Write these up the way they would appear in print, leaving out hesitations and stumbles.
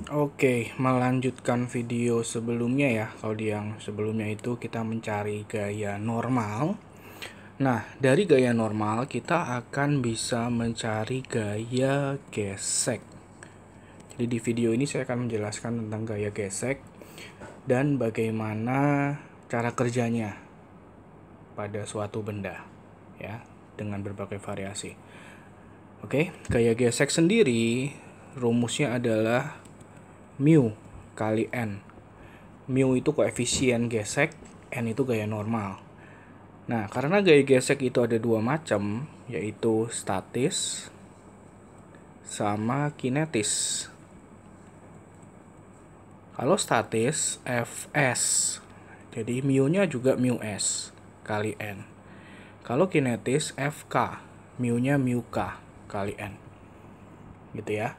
Oke, melanjutkan video sebelumnya ya. Kalau di yang sebelumnya itu kita mencari gaya normal. Nah, dari gaya normal kita akan bisa mencari gaya gesek. Jadi di video ini saya akan menjelaskan tentang gaya gesek dan bagaimana cara kerjanya pada suatu benda ya, dengan berbagai variasi. Oke, gaya gesek sendiri rumusnya adalah mu kali n. Mu itu koefisien gesek, n itu gaya normal. Nah, karena gaya gesek itu ada dua macam, yaitu statis sama kinetis. Kalau statis, Fs. Jadi mu-nya juga mu s kali n. Kalau kinetis, Fk. Mu-nya mu k kali n. Gitu ya.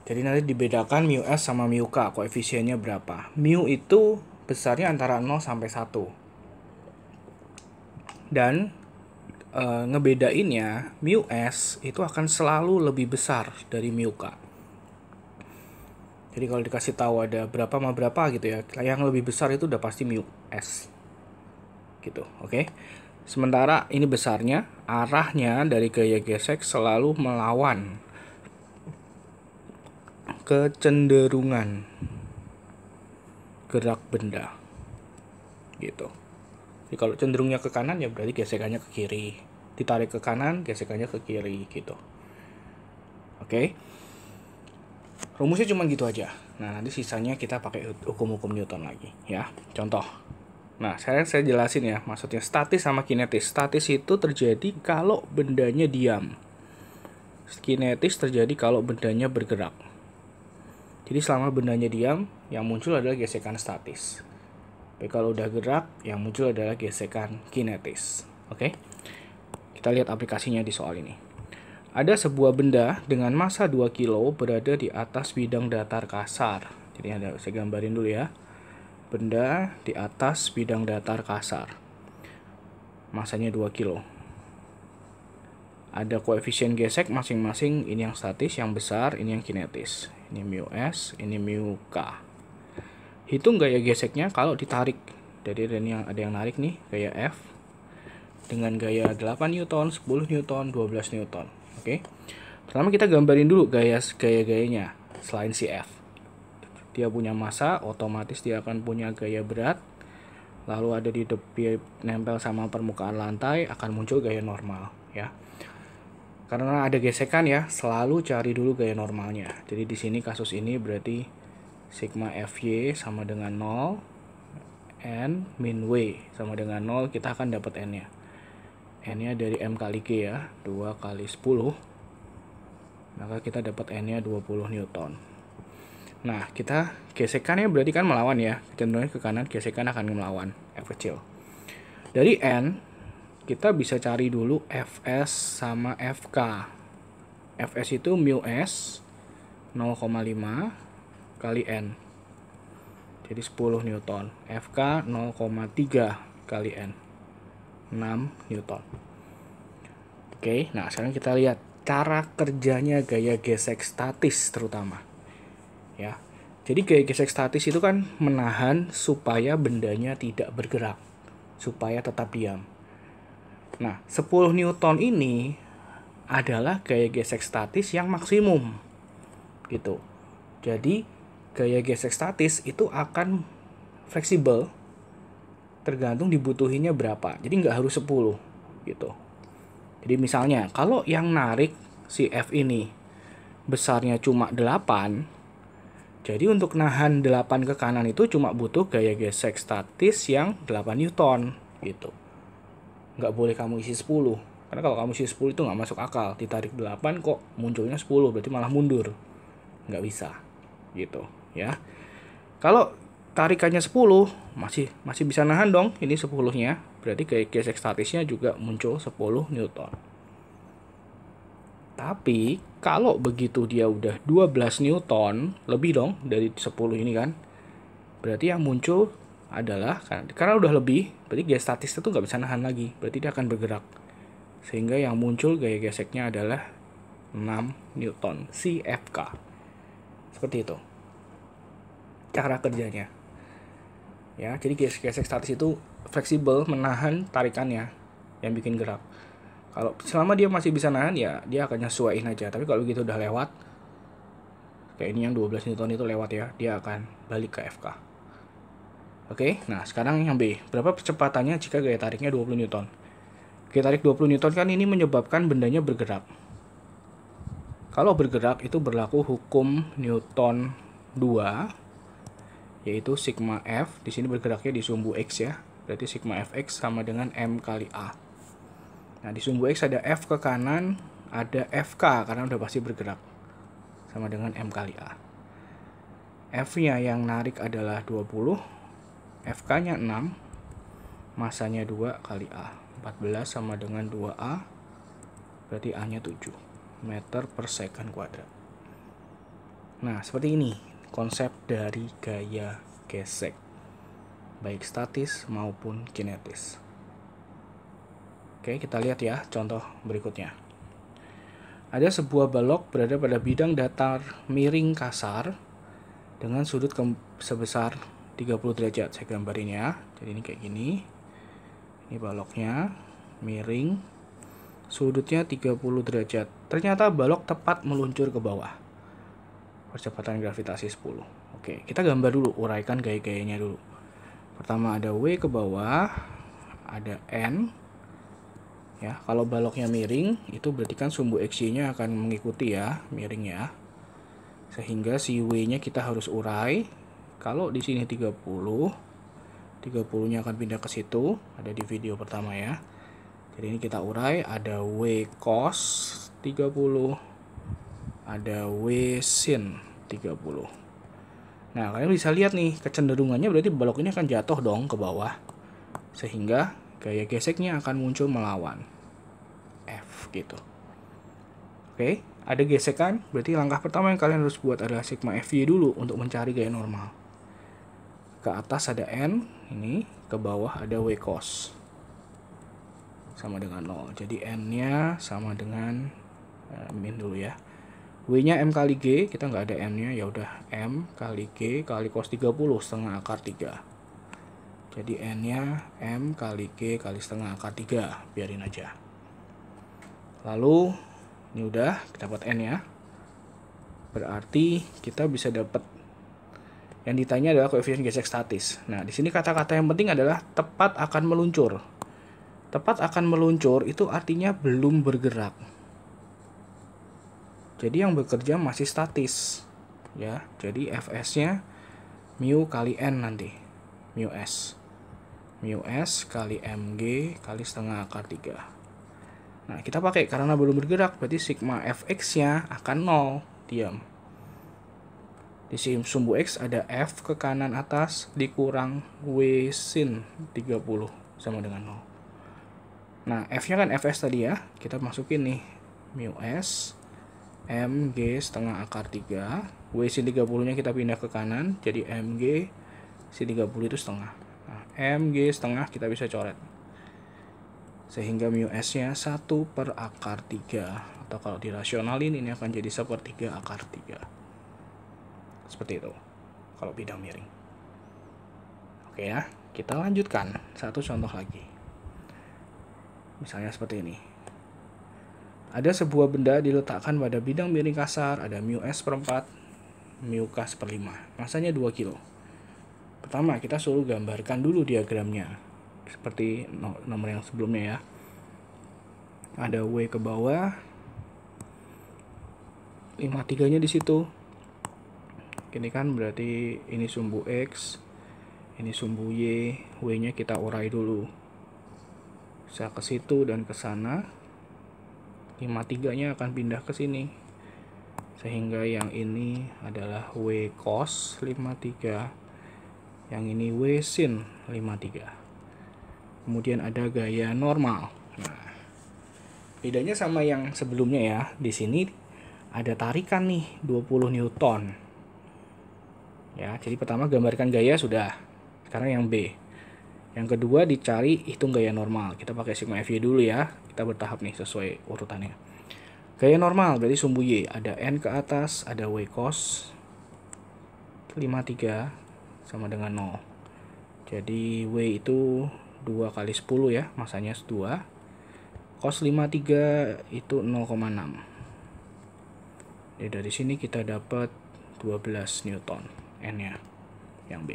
Jadi nanti dibedakan mu s sama mu k, koefisiennya berapa. Mu itu besarnya antara 0 sampai 1. Dan ngebedainnya, mu s itu akan selalu lebih besar dari mu k. Jadi kalau dikasih tahu ada berapa sama berapa gitu ya, yang lebih besar itu udah pasti mu s. Gitu, oke. Sementara ini besarnya, arahnya dari gaya gesek selalu melawan kecenderungan gerak benda. Gitu. Jadi kalau cenderungnya ke kanan ya berarti gesekannya ke kiri. Ditarik ke kanan, gesekannya ke kiri gitu. Oke. Rumusnya cuma gitu aja. Nah, nanti sisanya kita pakai hukum-hukum Newton lagi ya. Contoh. Nah, saya jelasin ya, maksudnya statis sama kinetis. Statis itu terjadi kalau bendanya diam. Kinetis terjadi kalau bendanya bergerak. Jadi selama bendanya diam, yang muncul adalah gesekan statis. Tapi kalau udah gerak, yang muncul adalah gesekan kinetis. Oke? Kita lihat aplikasinya di soal ini. Ada sebuah benda dengan massa 2 kilo berada di atas bidang datar kasar. Jadi saya gambarin dulu ya. Benda di atas bidang datar kasar. Massanya 2 kilo. Ada koefisien gesek masing-masing, ini yang statis, yang besar, ini yang kinetis. Ini mu s, ini mu k. Hitung gaya geseknya kalau ditarik. Jadi ada yang narik nih, gaya F. Dengan gaya 8 Newton, 10 Newton, 12 Newton. Oke. Pertama kita gambarin dulu gaya-gayanya selain si F. Dia punya massa, otomatis dia akan punya gaya berat. Lalu ada di tepi nempel sama permukaan lantai, akan muncul gaya normal ya. Karena ada gesekan ya, selalu cari dulu gaya normalnya. Jadi di sini kasus ini berarti sigma Fy sama dengan 0, n min W sama dengan 0, kita akan dapat n-nya. N-nya dari M kali G ya, 2 kali 10. Maka kita dapat n-nya 20 Newton. Nah, kita gesekannya berarti kan melawan ya. Cenderungnya ke kanan, gesekan akan melawan F kecil. Dari n, kita bisa cari dulu Fs sama Fk. Fs itu mu s 0,5 kali n. Jadi 10 Newton. Fk 0,3 kali n. 6 Newton. Oke, nah sekarang kita lihat cara kerjanya gaya gesek statis terutama. Ya. Jadi gaya gesek statis itu kan menahan supaya bendanya tidak bergerak, supaya tetap diam. Nah, 10 Newton ini adalah gaya gesek statis yang maksimum. Gitu. Jadi, gaya gesek statis itu akan fleksibel tergantung dibutuhinnya berapa. Jadi nggak harus 10 gitu. Jadi misalnya, kalau yang narik si F ini besarnya cuma 8, jadi untuk nahan 8 ke kanan itu cuma butuh gaya gesek statis yang 8 Newton gitu. Nggak boleh kamu isi 10. Karena kalau kamu isi 10 itu nggak masuk akal. Ditarik 8 kok munculnya 10, berarti malah mundur. Nggak bisa. Gitu ya. Kalau tarikannya 10, masih bisa nahan dong. Ini 10-nya. Berarti gaya gesek statisnya juga muncul 10 Newton. Tapi kalau begitu dia udah 12 Newton, lebih dong dari 10 ini kan. Berarti yang muncul adalah, karena udah lebih, berarti gaya statis itu nggak bisa nahan lagi. Berarti dia akan bergerak. Sehingga yang muncul gaya geseknya adalah 6 Newton, CFK. Seperti itu. cara kerjanya. Ya, jadi gesek statis itu fleksibel menahan tarikannya yang bikin gerak. Kalau selama dia masih bisa nahan ya dia akan nyesuaiin aja. Tapi kalau gitu udah lewat, kayak ini yang 12 Newton itu lewat ya, dia akan balik ke FK. Oke, nah sekarang yang B. Berapa kecepatannya jika gaya tariknya 20 Newton? Gaya tarik 20 Newton kan ini menyebabkan bendanya bergerak. Kalau bergerak itu berlaku hukum Newton 2, yaitu sigma F. Di sini bergeraknya di sumbu X ya. Berarti sigma Fx sama dengan M kali A. Nah, di sumbu X ada F ke kanan, ada FK karena udah pasti bergerak. Sama dengan M kali A. F-nya yang narik adalah 20, FK-nya 6, masanya 2 kali A. 14 sama dengan 2A, berarti A-nya 7 meter per second kuadrat. Nah, seperti ini konsep dari gaya gesek, baik statis maupun kinetis. Oke, kita lihat ya contoh berikutnya. Ada sebuah balok berada pada bidang datar miring kasar dengan sudut sebesar 30 derajat. Saya gambarin ya. Jadi ini kayak gini. Ini baloknya miring, sudutnya 30 derajat. Ternyata balok tepat meluncur ke bawah. Percepatan gravitasi 10. Oke, kita gambar dulu, uraikan gaya-gayanya dulu. Pertama ada W ke bawah, ada N. Ya, kalau baloknya miring, itu berarti kan sumbu XY-nya akan mengikuti ya, miring ya. Sehingga si W-nya kita harus urai. Kalau di sini 30, 30-nya akan pindah ke situ, ada di video pertama ya. Jadi ini kita urai, ada W cos 30, ada W sin 30. Nah, kalian bisa lihat nih, kecenderungannya berarti balok ini akan jatuh dong ke bawah. Sehingga gaya geseknya akan muncul melawan F gitu. Oke, ada gesekan, berarti langkah pertama yang kalian harus buat adalah sigma FY dulu untuk mencari gaya normal. Ke atas ada N, ini ke bawah ada W cos. Sama dengan 0. Jadi N-nya sama dengan min dulu ya. W-nya M kali G, kita nggak ada M-nya, ya udah M kali G kali cos 30 setengah akar 3. Jadi N-nya M kali G kali setengah akar 3, biarin aja. Lalu ini udah kita dapat N ya. Berarti kita bisa dapat yang ditanya adalah koefisien gesek statis. Nah, di sini kata-kata yang penting adalah tepat akan meluncur. Tepat akan meluncur itu artinya belum bergerak. Jadi yang bekerja masih statis. Ya, jadi Fs-nya mu kali N nanti. Mu S. Mu S kali Mg kali setengah akar 3. Nah, kita pakai karena belum bergerak, berarti sigma Fx-nya akan 0. Diam. Di sumbu X ada F ke kanan atas dikurang W sin 30 sama dengan 0. Nah, F-nya kan Fs tadi ya. Kita masukin nih. Mu S Mg setengah akar 3. W sin 30-nya kita pindah ke kanan. Jadi Mg sin 30 itu setengah. Nah, Mg setengah kita bisa coret. Sehingga mu S-nya 1 per akar 3. Atau kalau dirasionalin ini akan jadi 1/3 akar 3. Seperti itu kalau bidang miring. Oke ya, kita lanjutkan satu contoh lagi. Misalnya seperti ini. Ada sebuah benda diletakkan pada bidang miring kasar, ada mu S per 4, mu K per 5. Masanya 2 kilo. Pertama, kita suruh gambarkan dulu diagramnya. Seperti nomor yang sebelumnya ya. Ada W ke bawah, 53-nya di situ. Ini kan berarti ini sumbu X, ini sumbu Y, W-nya kita urai dulu. Bisa ke situ dan ke sana. 53-nya akan pindah ke sini. Sehingga yang ini adalah W cos 53, yang ini W sin 53. Kemudian ada gaya normal. Nah, bedanya sama yang sebelumnya ya. Di sini ada tarikan nih 20 Newton. Ya, jadi pertama gambarkan gaya sudah. Sekarang yang B. Yang kedua dicari hitung gaya normal. Kita pakai sigma FY dulu ya. Kita bertahap nih sesuai urutannya. Gaya normal berarti sumbu Y. Ada N ke atas, ada W cos 53 sama dengan 0. Jadi W itu 2 kali 10 ya, masanya 2. Cos 53 itu 0,6. Jadi dari sini kita dapat 12 Newton N-nya yang B.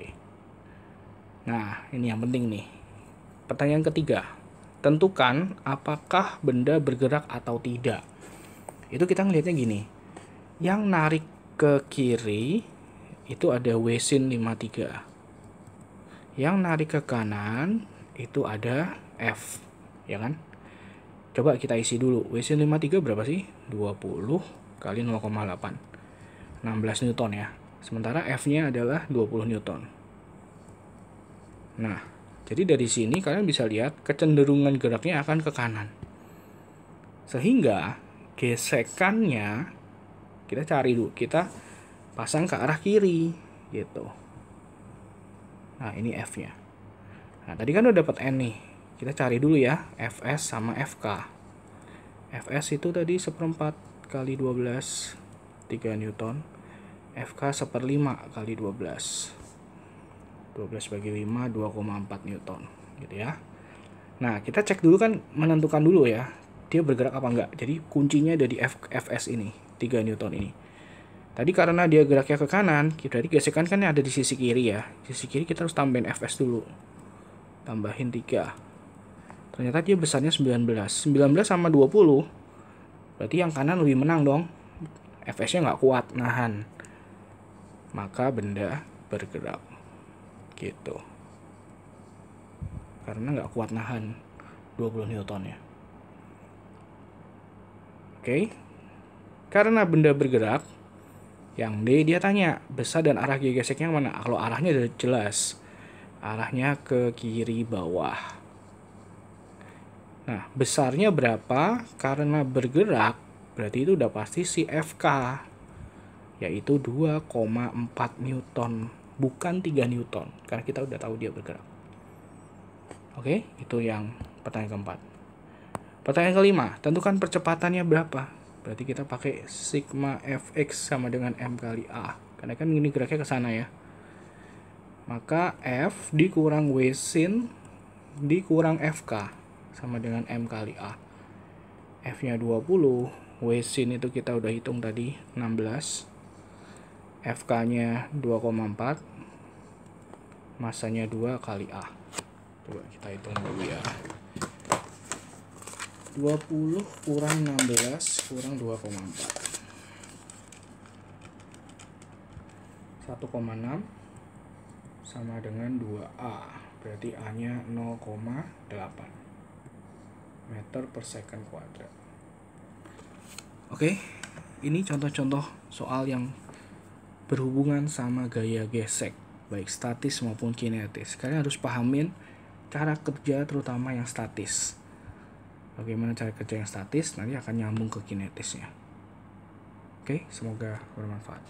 Nah, ini yang penting nih. Pertanyaan ketiga. Tentukan apakah benda bergerak atau tidak. Itu kita ngelihatnya gini. Yang narik ke kiri itu ada W sin 53. Yang narik ke kanan itu ada F, ya kan? Coba kita isi dulu. W sin 53 berapa sih? 20 kali 0,8. 16 Newton ya. Sementara F-nya adalah 20 Newton. Nah, jadi dari sini kalian bisa lihat kecenderungan geraknya akan ke kanan. Sehingga gesekannya kita cari dulu, kita pasang ke arah kiri gitu. Nah, ini F-nya. Nah, tadi kan udah dapat N nih. Kita cari dulu ya, Fs sama Fk. Fs itu tadi 1/4 kali 12, 3 Newton. Fk 1/5 kali 12. 12 bagi 5, 2,4 Newton gitu ya. Nah, kita cek dulu kan, menentukan dulu ya, dia bergerak apa enggak. Jadi kuncinya ada di Fs ini, 3 Newton ini. Tadi karena dia geraknya ke kanan, berarti gesekan kan ada di sisi kiri ya. Sisi kiri kita harus tambahin Fs dulu. Tambahin 3. Ternyata dia besarnya 19. 19 sama 20. Berarti yang kanan lebih menang dong. Fs-nya nggak kuat nahan. Maka benda bergerak. Gitu. Karena nggak kuat nahan 20 Newton ya. Oke. Karena benda bergerak, yang D dia tanya besar dan arah geseknya mana. Kalau arahnya udah jelas, arahnya ke kiri bawah. Nah, besarnya berapa? Karena bergerak, berarti itu udah pasti si Fk, yaitu 2,4 Newton, bukan 3 Newton, karena kita udah tahu dia bergerak. Oke, itu yang pertanyaan keempat. Pertanyaan kelima, tentukan percepatannya berapa? Berarti kita pakai sigma Fx sama dengan M kali A, karena kan ini geraknya ke sana ya. Maka F dikurang W sin dikurang Fk sama dengan M kali A. F-nya 20, W sin itu kita udah hitung tadi 16. Fk-nya 2,4. Masanya 2 kali A. Coba kita hitung dulu ya. 20 kurang 16 kurang 2,4. 1,6 sama dengan 2A. Berarti A-nya 0,8 meter per second kuadrat. Oke, ini contoh-contoh soal yang berhubungan sama gaya gesek, baik statis maupun kinetis. Kalian harus pahamin cara kerja terutama yang statis. Bagaimana cara kerja yang statis nanti akan nyambung ke kinetisnya. Oke, semoga bermanfaat.